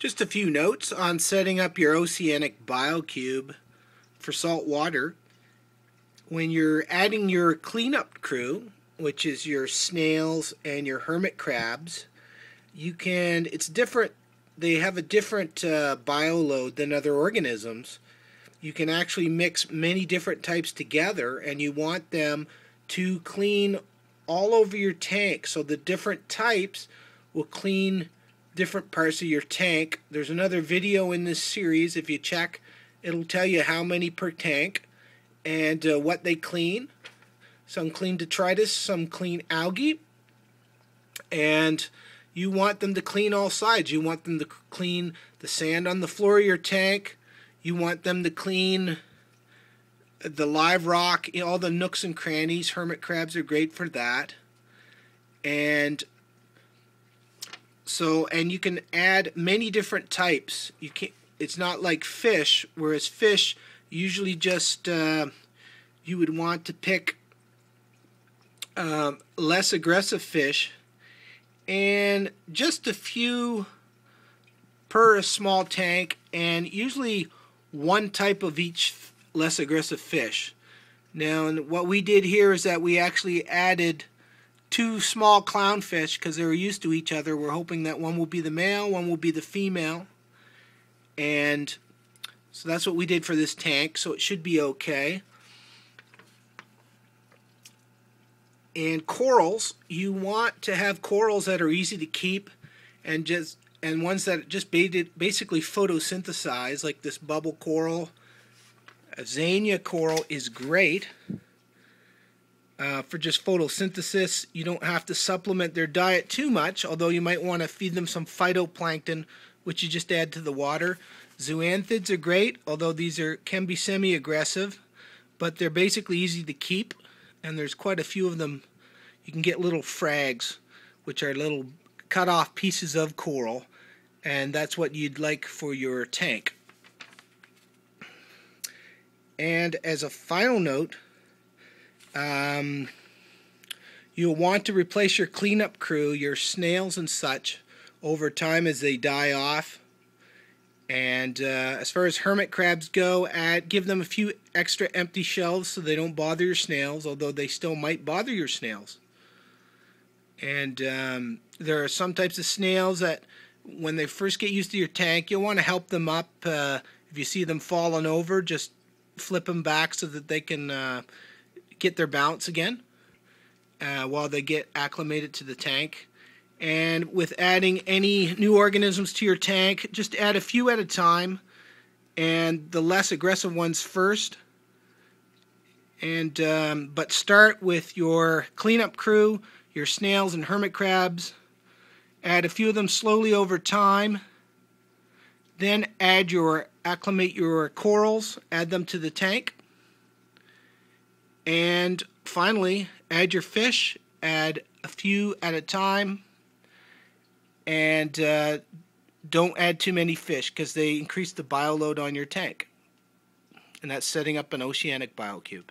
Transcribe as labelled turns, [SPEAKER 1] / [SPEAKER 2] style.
[SPEAKER 1] Just a few notes on setting up your oceanic biocube for salt water. When you're adding your cleanup crew, which is your snails and your hermit crabs, it's different. They have a different bioload than other organisms. You can actually mix many different types together, and you want them to clean all over your tank, so the different types will clean different parts of your tank. There's another video in this series. If you check, it'll tell you how many per tank and what they clean. Some clean detritus, some clean algae, and you want them to clean all sides. You want them to clean the sand on the floor of your tank. You want them to clean the live rock, all the nooks and crannies. Hermit crabs are great for that. And you can add many different types. It's not like fish, whereas fish usually just you would want to pick less aggressive fish, and just a few per small tank, and usually one type of each less aggressive fish. Now, what we did here is that we actually added 2 small clownfish because they were used to each other. We're hoping that one will be the male, one will be the female, and so that's what we did for this tank, so it should be okay. And corals, you want to have corals that are easy to keep and ones that just basically photosynthesize, like this bubble coral. A Xenia coral is great for just photosynthesis. You don't have to supplement their diet too much, although you might want to feed them some phytoplankton, which you just add to the water. Zoanthids are great, although these can be semi-aggressive, but they're basically easy to keep, and there's quite a few of them. You can get little frags, which are little cut off pieces of coral, and that's what you'd like for your tank. And as a final note, you'll want to replace your cleanup crew, your snails and such, over time as they die off. And as far as hermit crabs go, give them a few extra empty shelves so they don't bother your snails, although they still might bother your snails. And there are some types of snails that when they first get used to your tank, you'll want to help them up. If you see them falling over, just flip them back so that they can get their balance again while they get acclimated to the tank. And with adding any new organisms to your tank, just add a few at a time, and the less aggressive ones first. And but start with your cleanup crew, your snails and hermit crabs. Add a few of them slowly over time. Then acclimate your corals, add them to the tank. And finally, add your fish, add a few at a time. And don't add too many fish because they increase the bioload on your tank. And that's setting up an oceanic biocube.